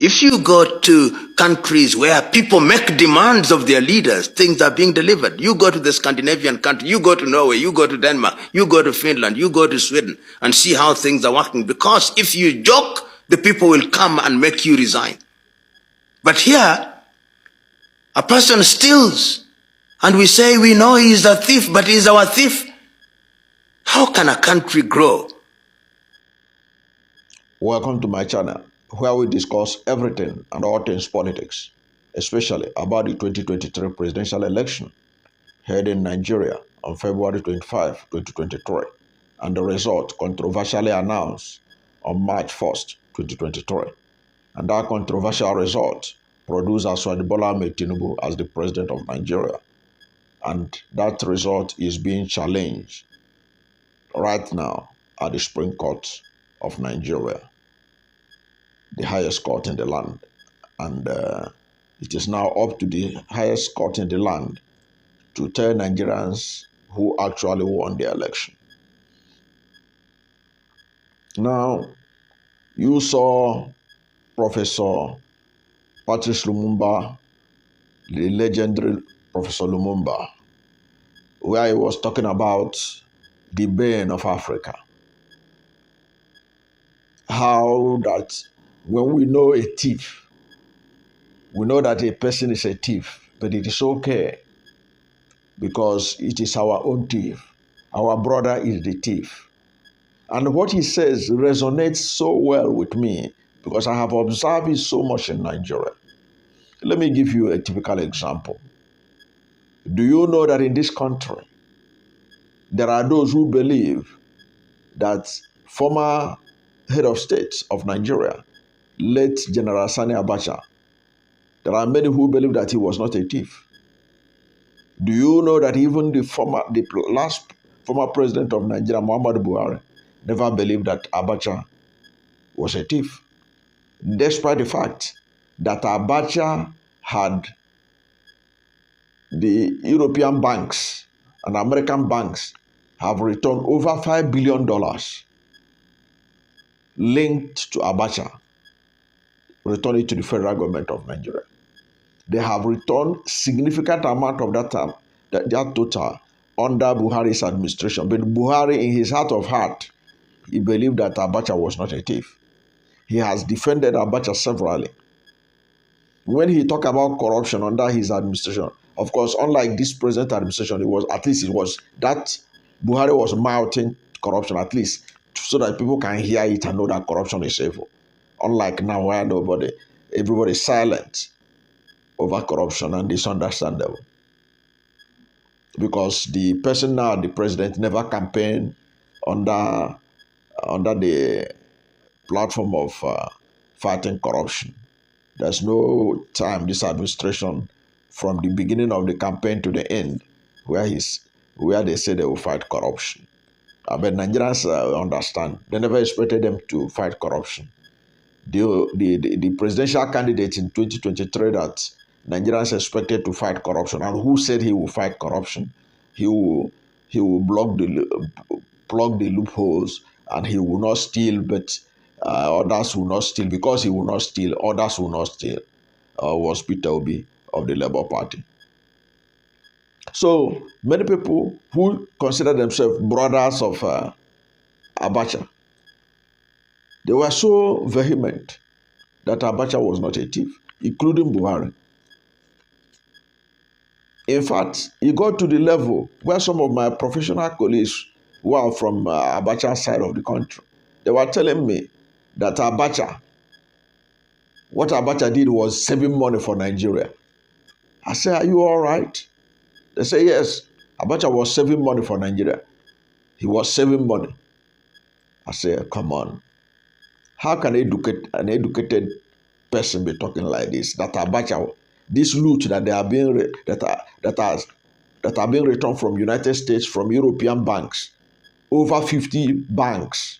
If you go to countries where people make demands of their leaders, things are being delivered. You go to the Scandinavian country, you go to Norway, you go to Denmark, you go to Finland, you go to Sweden, and see how things are working. Because if you joke, the people will come and make you resign. But here, a person steals, and we say we know he is a thief, but he is our thief. How can a country grow? Welcome to my channel, where we discuss everything and all things politics, especially about the 2023 presidential election held in Nigeria on February 25, 2023, and the result controversially announced on March 1st, 2023. And that controversial result produced Bola Ahmed Tinubu as the president of Nigeria. And that result is being challenged right now at the Supreme Court of Nigeria, the highest court in the land. And it is now up to the highest court in the land to tell Nigerians who actually won the election. Now, you saw Professor Patrice Lumumba, the legendary Professor Lumumba, where he was talking about the bane of Africa. How that when we know a thief, we know that a person is a thief, but it is okay because it is our own thief. Our brother is the thief. And what he says resonates so well with me because I have observed it so much in Nigeria. Let me give you a typical example. Do you know that in this country, there are those who believe that former head of state of Nigeria, late General Sani Abacha, there are many who believe that he was not a thief. Do you know that even the last former president of Nigeria, Muhammadu Buhari, never believed that Abacha was a thief, despite the fact that Abacha had the European banks and American banks have returned over $5 billion linked to Abacha, returned it to the federal government of Nigeria. They have returned significant amount of that total under Buhari's administration. But Buhari, in his heart of heart, he believed that Abacha was not a thief. He has defended Abacha severally. When he talked about corruption under his administration, of course, unlike this present administration, it was that Buhari was mouthing corruption, at least so that people can hear it and know that corruption is evil. Unlike now, where everybody is silent over corruption, and it's understandable. Because the person now, the president, never campaigned under the platform of fighting corruption. There's no time this administration, from the beginning of the campaign to the end, where they say they will fight corruption. But Nigerians understand. They never expected them to fight corruption. The presidential candidate in 2023 that Nigerians expected to fight corruption, and who said he will fight corruption, he will plug the loopholes, and he will not steal, but others will not steal. Because he will not steal, others will not steal, was Peter Obi of the Labour Party. So many people who consider themselves brothers of Abacha, they were so vehement that Abacha was not a thief, including Buhari. In fact, it got to the level where some of my professional colleagues who are from Abacha's side of the country, they were telling me that what Abacha did was saving money for Nigeria. I said, are you all right? They say, yes, Abacha was saving money for Nigeria. He was saving money. I said, come on. How can an educated person be talking like this? That Abacha, this loot that they are being that are being returned from United States, from European banks, over 50 banks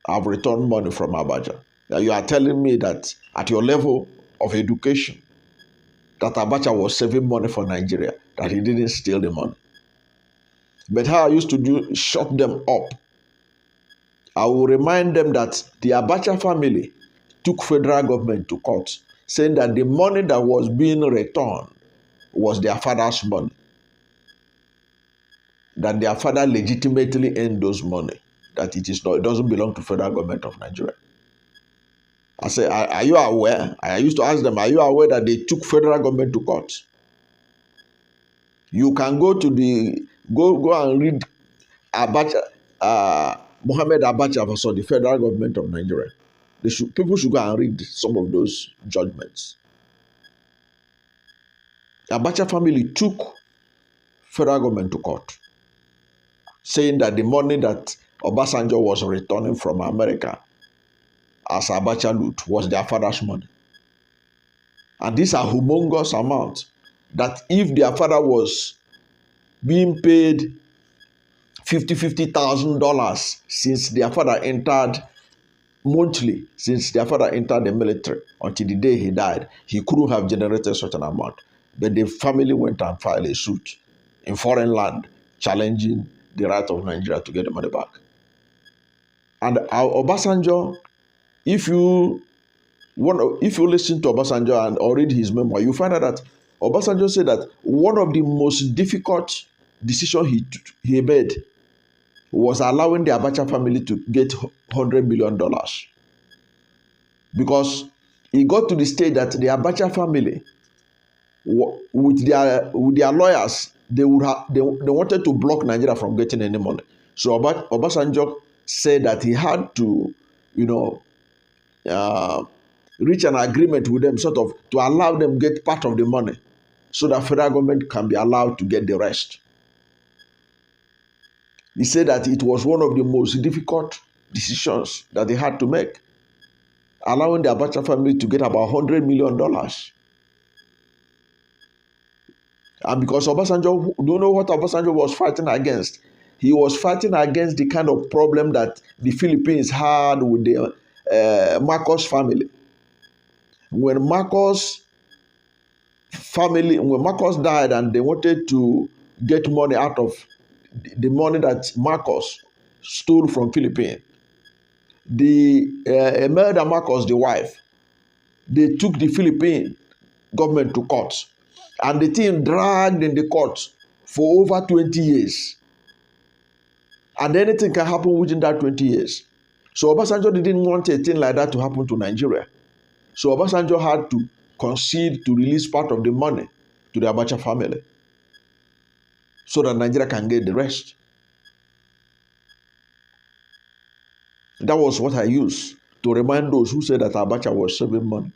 have returned money from Abacha. Now you are telling me that at your level of education, that Abacha was saving money for Nigeria, that he didn't steal the money. But how I used to do, shut them up. I will remind them that the Abacha family took federal government to court, saying that the money that was being returned was their father's money, that their father legitimately earned those money, that it doesn't belong to federal government of Nigeria. I say, are you aware? I used to ask them, are you aware that they took federal government to court? You can go and read Abacha, Mohammed Abacha for the federal government of Nigeria. People should go and read some of those judgments. Abacha family took federal government to court, saying that the money that Obasanjo was returning from America as Abacha loot was their father's money. And these are humongous amounts that if their father was being paid $50,000 since their father entered monthly, since their father entered the military until the day he died, he couldn't have generated such an amount. But the family went and filed a suit in foreign land challenging the right of Nigeria to get the money back. And Obasanjo, if you listen to Obasanjo or read his memoir, you find out that Obasanjo said that one of the most difficult decisions he made was allowing the Abacha family to get $100 million. Because he got to the stage that the Abacha family, with their lawyers, they wanted to block Nigeria from getting any money. So Obasanjo said that he had to, reach an agreement with them, sort of to allow them get part of the money, so that federal government can be allowed to get the rest. He said that it was one of the most difficult decisions that they had to make, allowing the Abacha family to get about $100 million. And because Obasanjo, do you know what Obasanjo was fighting against? He was fighting against the kind of problem that the Philippines had with the Marcos family. When Marcos died and they wanted to get money out of the money that Marcos stole from Philippines, Imelda Marcos, the wife, they took the Philippine government to court, and the thing dragged in the court for over 20 years. And anything can happen within that 20 years. So Obasanjo didn't want a thing like that to happen to Nigeria. So Obasanjo had to concede to release part of the money to the Abacha family so that Nigeria can get the rest. That was what I used to remind those who said that Abacha was saving money.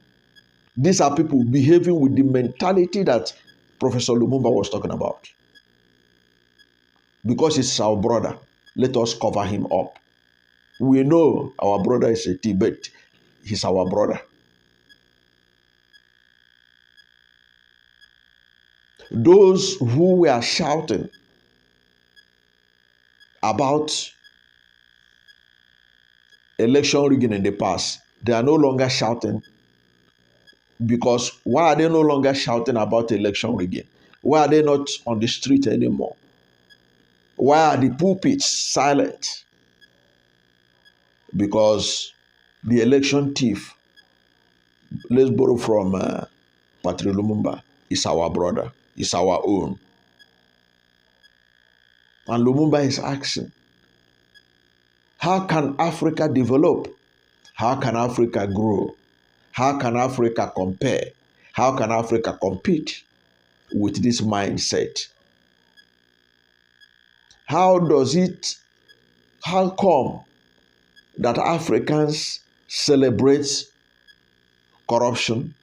These are people behaving with the mentality that Professor Lumumba was talking about. Because it's our brother, let us cover him up. We know our brother is a thief, but he's our brother. Those who were shouting about election rigging in the past, they are no longer shouting. Because why are they no longer shouting about election rigging? Why are they not on the street anymore? Why are the pulpits silent? Because the election thief, let's borrow from Patrick Lumumba, is our brother, is our own. And Lumumba is asking, how can Africa develop? How can Africa grow? How can Africa compare? How can Africa compete with this mindset? How come that Africans celebrate corruption,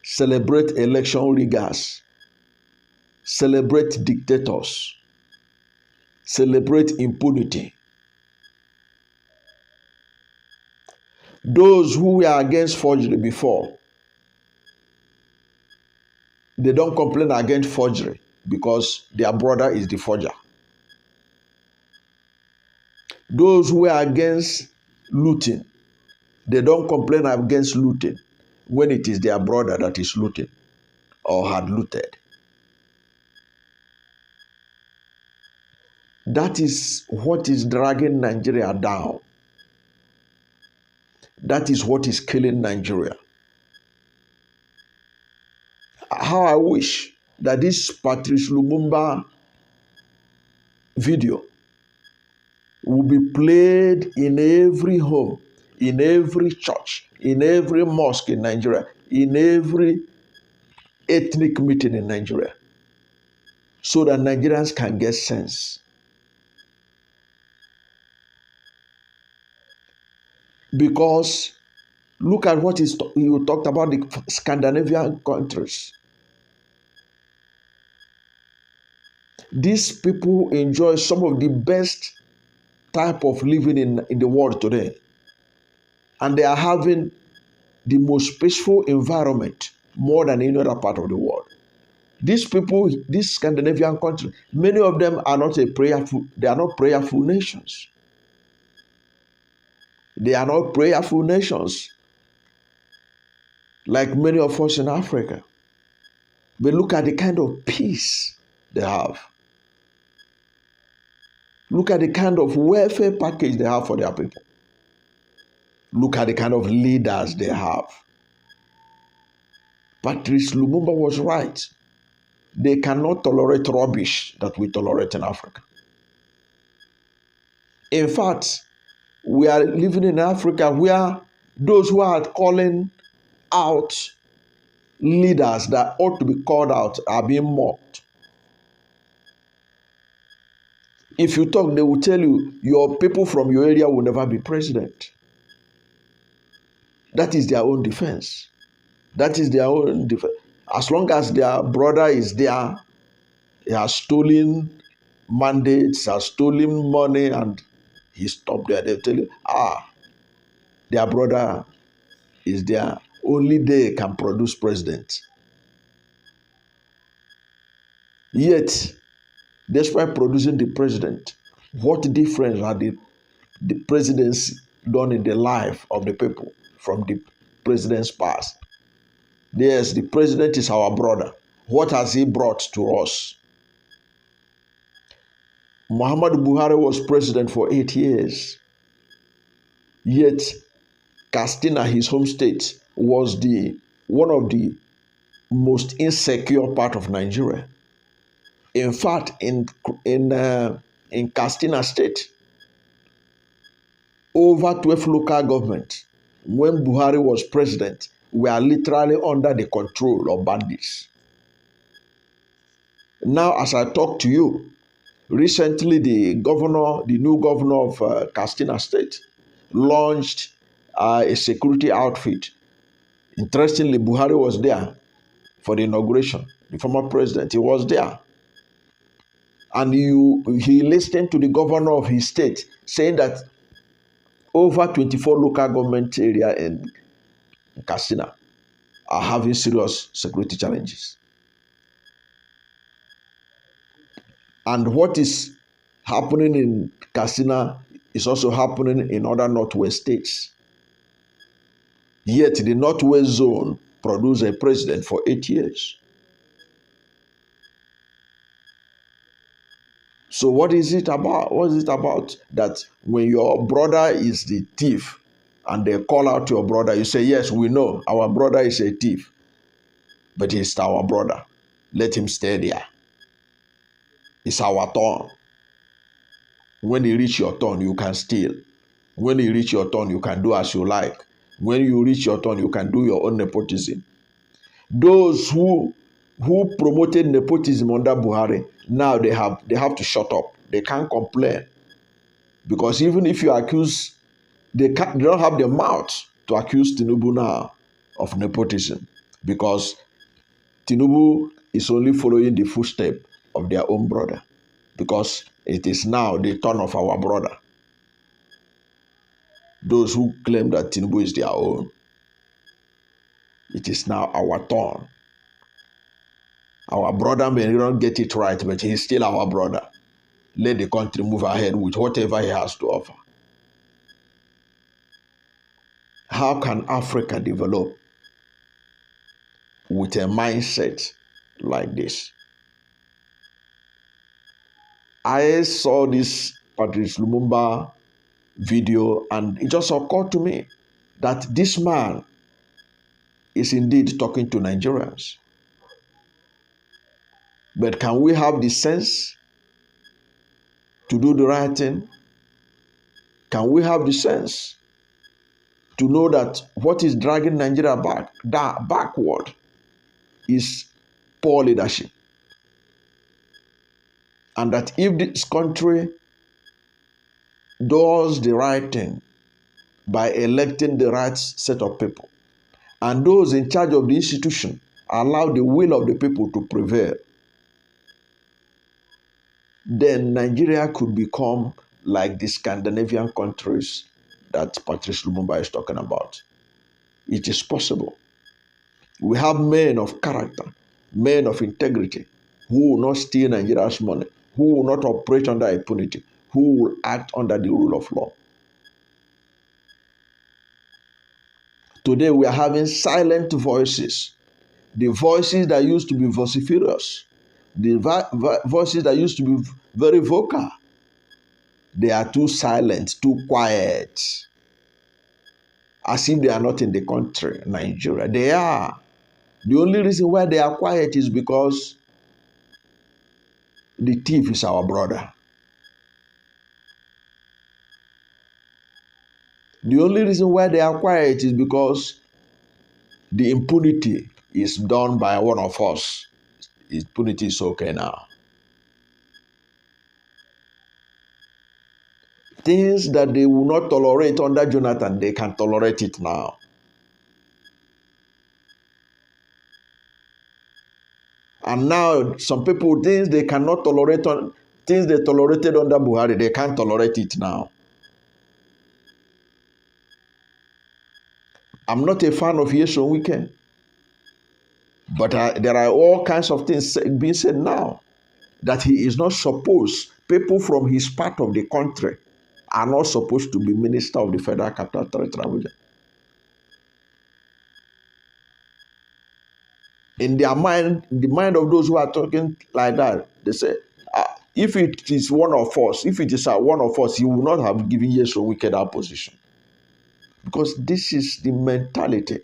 celebrate election riggers, celebrate dictators, celebrate impunity? Those who were against forgery before, they don't complain against forgery because their brother is the forger. Those who are against looting, they don't complain against looting when it is their brother that is looting or had looted. That is what is dragging Nigeria down. That is what is killing Nigeria. How I wish that this Patrice Lumumba video will be played in every home, in every church, in every mosque in Nigeria, in every ethnic meeting in Nigeria, so that Nigerians can get sense. Because look at what you talked about, the Scandinavian countries. These people enjoy some of the best type of living in the world today. And they are having the most peaceful environment more than any other part of the world. These people, these Scandinavian countries, many of them are not they are not prayerful nations. They are not prayerful nations like many of us in Africa. But look at the kind of peace they have. Look at the kind of welfare package they have for their people. Look at the kind of leaders they have. Patrice Lumumba was right. They cannot tolerate rubbish that we tolerate in Africa. In fact, we are living in Africa where those who are calling out leaders that ought to be called out are being mocked. If you talk, they will tell you your people from your area will never be president. That is their own defense. That is their own defense. As long as their brother is there, he has stolen mandates, has stolen money, and he stopped there. They tell you, their brother is there. Only they can produce president. Yet, despite producing the president, what difference had the presidency done in the life of the people from the president's past? Yes, the president is our brother. What has he brought to us? Muhammadu Buhari was president for 8 years. Yet, Katsina, his home state, was one of the most insecure part of Nigeria. In fact, in Katsina State, over 12 local governments, when Buhari was president, were literally under the control of bandits. Now, as I talk to you, recently the new governor of Katsina State, launched a security outfit. Interestingly, Buhari was there for the inauguration. The former president, he was there. And he listened to the governor of his state saying that over 24 local government area in Katsina are having serious security challenges. And what is happening in Katsina is also happening in other northwest states. Yet the northwest zone produced a president for 8 years. So what is it about? What is it about that when your brother is the thief and they call out your brother, you say, yes, we know our brother is a thief, but he's our brother. Let him stay there. It's our turn. When you reach your turn, you can steal. When you reach your turn, you can do as you like. When you reach your turn, you can do your own nepotism. Those who promoted nepotism under Buhari, now they have to shut up. They can't complain. Because even if you accuse, they don't have the mouth to accuse Tinubu now of nepotism. Because Tinubu is only following the footsteps of their own brother. Because it is now the turn of our brother. Those who claim that Tinubu is their own. It is now our turn. Our brother may not get it right, but he is still our brother. Let the country move ahead with whatever he has to offer. How can Africa develop with a mindset like this? I saw this Patrice Lumumba video and it just occurred to me that this man is indeed talking to Nigerians. But can we have the sense to do the right thing? Can we have the sense to know that what is dragging Nigeria backward is poor leadership? And that if this country does the right thing by electing the right set of people, and those in charge of the institution allow the will of the people to prevail, then Nigeria could become like the Scandinavian countries that Patrice Lumumba is talking about. It is possible. We have men of character, men of integrity, who will not steal Nigeria's money, who will not operate under impunity, who will act under the rule of law. Today we are having silent voices, the voices that used to be vociferous, the voices that used to be very vocal. They are too silent, too quiet, as if they are not in the country, Nigeria. They are. The only reason why they are quiet is because the thief is our brother. The only reason why they are quiet is because the impunity is done by one of us. Impunity is okay now. Things that they will not tolerate under Jonathan, they can tolerate it now. And now some people, things they cannot tolerate, things they tolerated under Buhari, they can't tolerate it now. I'm not a fan of Yeso Weekend, but there are all kinds of things being said now that he is not supposed, people from his part of the country are not supposed to be minister of the Federal Capital Territory, Abuja. In their mind, in the mind of those who are talking like that, they say, if it is one of us, if it is one of us, he will not have given Yeso Wicked that position. Because this is the mentality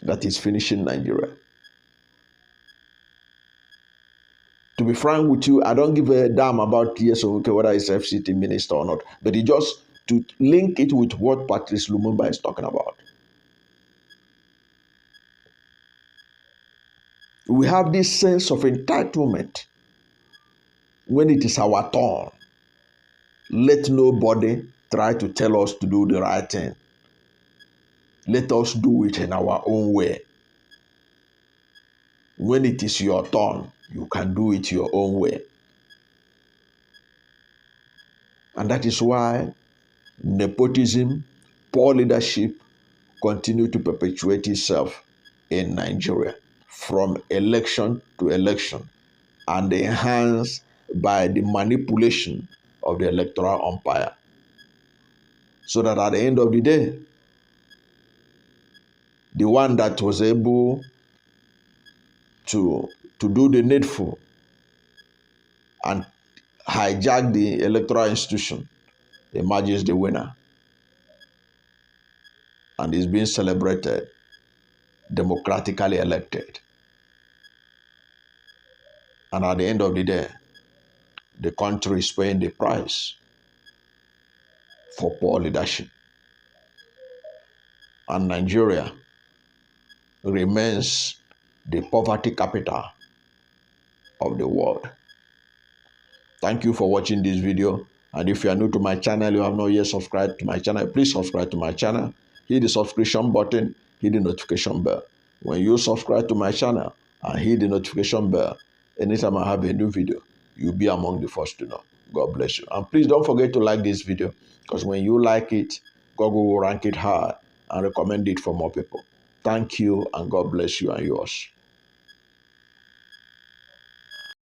that is finishing Nigeria. To be frank with you, I don't give a damn about Yeso Wicked, whether it's FCT minister or not. But it just to link it with what Patrice Lumumba is talking about. We have this sense of entitlement when it is our turn. Let nobody try to tell us to do the right thing. Let us do it in our own way. When it is your turn, you can do it your own way. And that is why nepotism, poor leadership continue to perpetuate itself in Nigeria from election to election and enhanced by the manipulation of the electoral umpire. So that at the end of the day, the one that was able to do the needful and hijack the electoral institution emerges the winner and is being celebrated, democratically elected. And at the end of the day, the country is paying the price for poor leadership. And Nigeria remains the poverty capital of the world. Thank you for watching this video. And if you are new to my channel, you have not yet subscribed to my channel, please subscribe to my channel. Hit the subscription button, hit the notification bell. When you subscribe to my channel and hit the notification bell, anytime I have a new video, you'll be among the first to know. God bless you. And please don't forget to like this video, because when you like it, Google will rank it high and recommend it for more people. Thank you, and God bless you and yours.